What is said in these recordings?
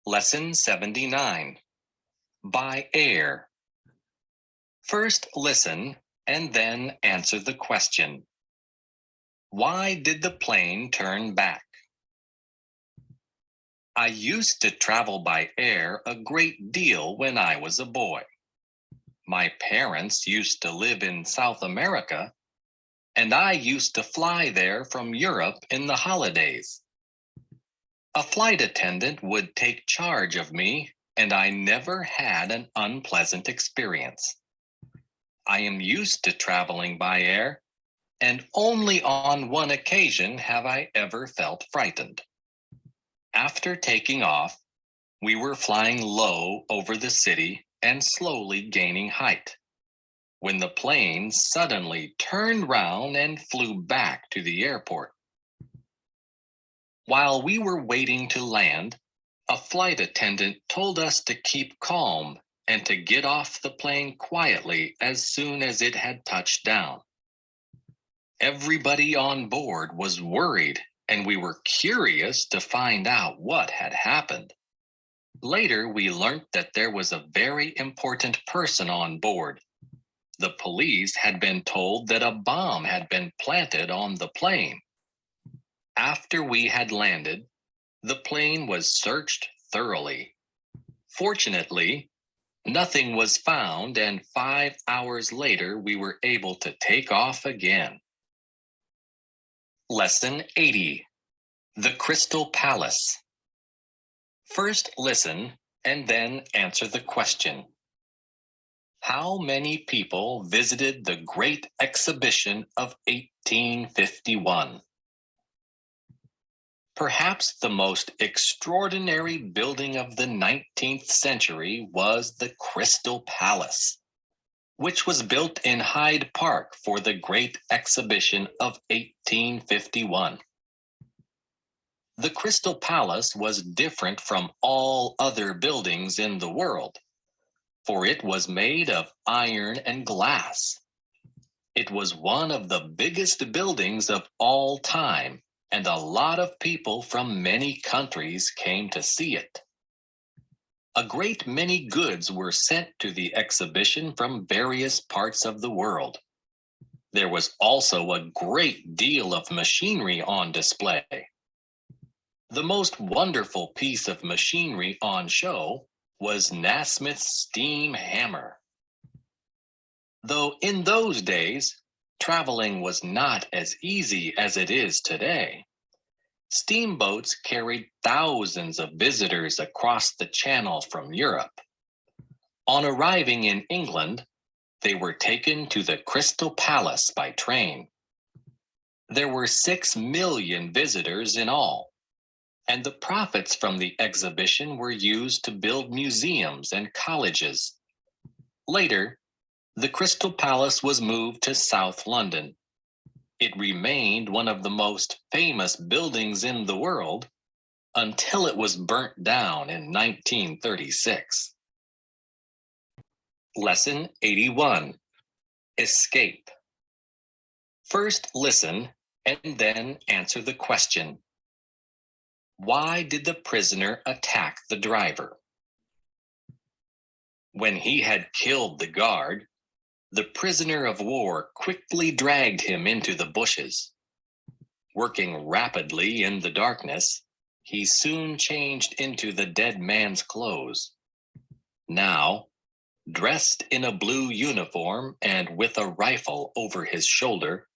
Lesson 79. By air. First listen and then answer the question. Why did the plane turn back? I used to travel by air a great deal when I was a boy. My parents used to live in South America, and I used to fly there from Europe in the holidays. A flight attendant would take charge of me, and I never had an unpleasant experience. I am used to traveling by air, and only on one occasion have I ever felt frightened. After taking off, we were flying low over the city and slowly gaining height, when the plane suddenly turned round and flew back to the airport. While we were waiting to land, a flight attendant told us to keep calm and to get off the plane quietly as soon as it had touched down. Everybody on board was worried, and we were curious to find out what had happened. Later, we learned that there was a very important person on board. The police had been told that a bomb had been planted on the plane. After we had landed, the plane was searched thoroughly. Fortunately, nothing was found, and 5 hours later, we were able to take off again. Lesson 80. The Crystal Palace. First listen and then answer the question. How many people visited the Great Exhibition of 1851? Perhaps the most extraordinary building of the 19th century was the Crystal Palace, which was built in Hyde Park for the Great Exhibition of 1851. The Crystal Palace was different from all other buildings in the world, for it was made of iron and glass. It was one of the biggest buildings of all time, and a lot of people from many countries came to see it. A great many goods were sent to the exhibition from various parts of the world. There was also a great deal of machinery on display. The most wonderful piece of machinery on show was Nasmyth's steam hammer. Though in those days, traveling was not as easy as it is today. Steamboats carried thousands of visitors across the channel from Europe. On arriving in England, they were taken to the Crystal Palace by train. There were 6 million visitors in all, and the profits from the exhibition were used to build museums and colleges. Later, the Crystal Palace was moved to South London. It remained one of the most famous buildings in the world until it was burnt down in 1936. Lesson 81. Escape. First listen and then answer the question. Why did the prisoner attack the driver? When he had killed the guard, the prisoner of war quickly dragged him into the bushes. Working rapidly in the darkness, he soon changed into the dead man's clothes. Now, dressed in a blue uniform and with a rifle over his shoulder,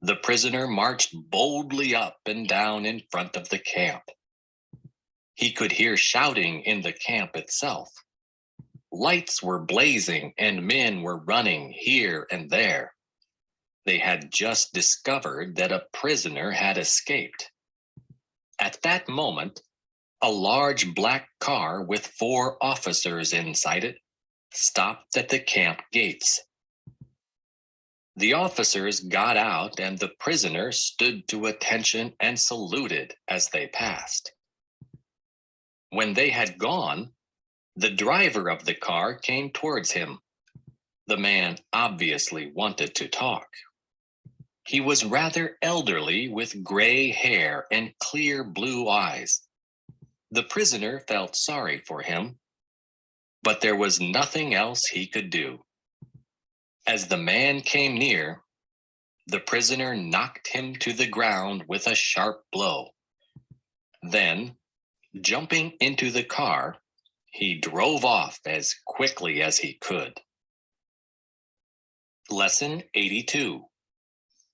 the prisoner marched boldly up and down in front of the camp. He could hear shouting in the camp itself. Lights were blazing and men were running here and there. They had just discovered that a prisoner had escaped. At that moment, a large black car with 4 officers inside it stopped at the camp gates. The officers got out and the prisoner stood to attention and saluted as they passed. When they had gone, the driver of the car came towards him. The man obviously wanted to talk. He was rather elderly with gray hair and clear blue eyes. The prisoner felt sorry for him, but there was nothing else he could do. As the man came near, the prisoner knocked him to the ground with a sharp blow. Then, jumping into the car, he drove off as quickly as he could. Lesson 82.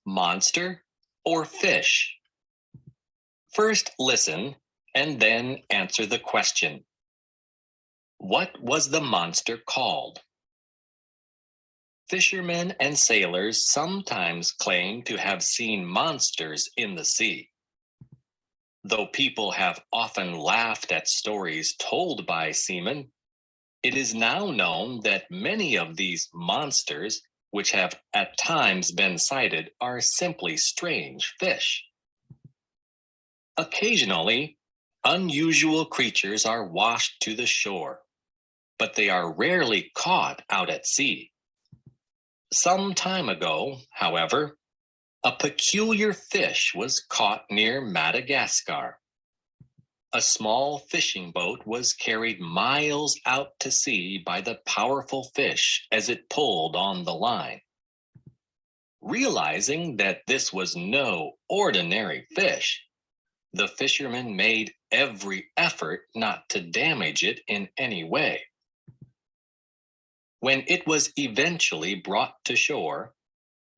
Monster or fish? First listen and then answer the question. What was the monster called? Fishermen and sailors sometimes claim to have seen monsters in the sea. Though people have often laughed at stories told by seamen, it is now known that many of these monsters, which have at times been cited, are simply strange fish. Occasionally, unusual creatures are washed to the shore, but they are rarely caught out at sea. Some time ago, however, a peculiar fish was caught near Madagascar. A small fishing boat was carried miles out to sea by the powerful fish as it pulled on the line. Realizing that this was no ordinary fish, the fishermen made every effort not to damage it in any way. When it was eventually brought to shore,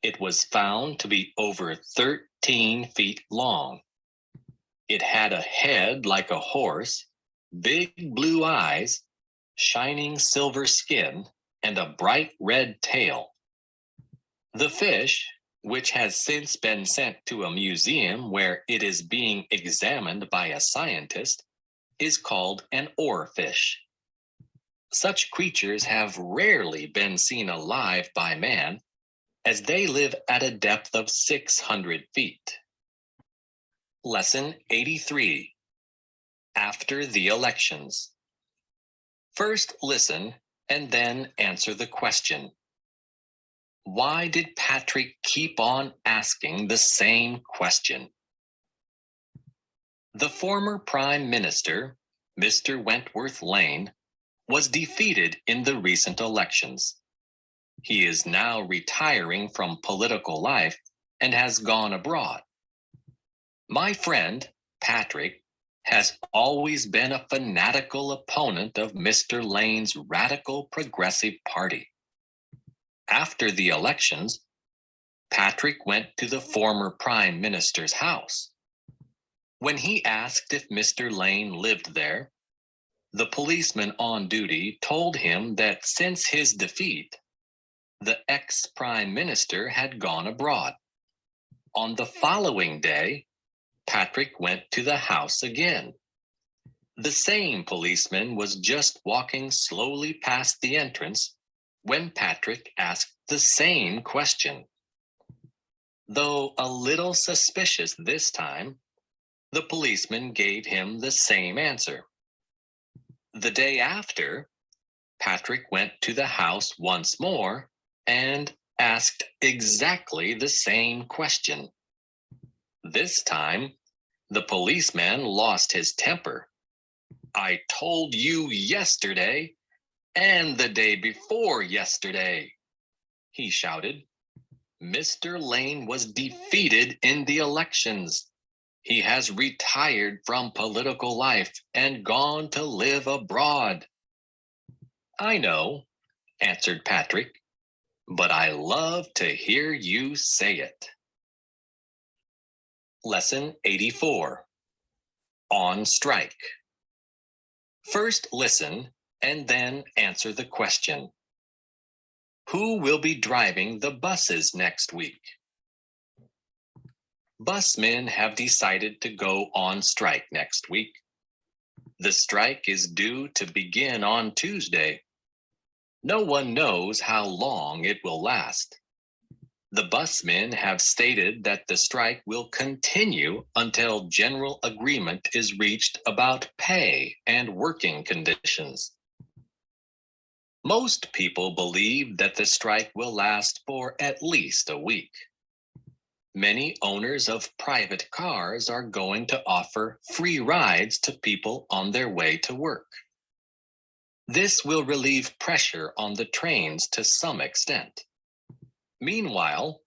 it was found to be over 13 feet long. It had a head like a horse, big blue eyes, shining silver skin, and a bright red tail. The fish, which has since been sent to a museum where it is being examined by a scientist, is called an oarfish. Such creatures have rarely been seen alive by man, as they live at a depth of 600 feet. Lesson 83. After the elections. First listen and then answer the question. Why did Patrick keep on asking the same question? The former Prime Minister, Mr. Wentworth Lane, was defeated in the recent elections. He is now retiring from political life and has gone abroad. My friend, Patrick, has always been a fanatical opponent of Mr. Lane's radical progressive party. After the elections, Patrick went to the former Prime Minister's house. When he asked if Mr. Lane lived there, the policeman on duty told him that since his defeat, the ex-Prime Minister had gone abroad. On the following day, Patrick went to the house again. The same policeman was just walking slowly past the entrance when Patrick asked the same question. Though a little suspicious this time, the policeman gave him the same answer. The day after, Patrick went to the house once more and asked exactly the same question. This time, the policeman lost his temper. I told you yesterday and the day before yesterday, he shouted. Mr. Lane was defeated in the elections. He has retired from political life and gone to live abroad. I know, answered Patrick, but I love to hear you say it. Lesson 84. On strike. First listen and then answer the question. Who will be driving the buses next week? Busmen have decided to go on strike next week. The strike is due to begin on Tuesday. No one knows how long it will last. The busmen have stated that the strike will continue until general agreement is reached about pay and working conditions. Most people believe that the strike will last for at least a week. Many owners of private cars are going to offer free rides to people on their way to work. This will relieve pressure on the trains to some extent. Meanwhile,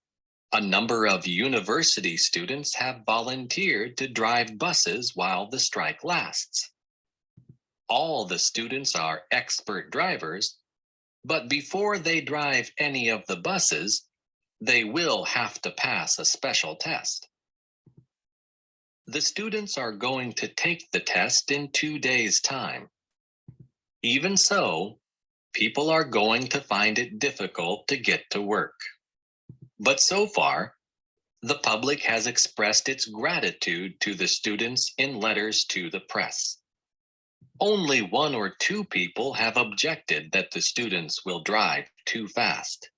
a number of university students have volunteered to drive buses while the strike lasts. All the students are expert drivers, but before they drive any of the buses, they will have to pass a special test. The students are going to take the test in 2 days' time. Even so, people are going to find it difficult to get to work. But so far, the public has expressed its gratitude to the students in letters to the press. Only 1 or 2 people have objected that the students will drive too fast.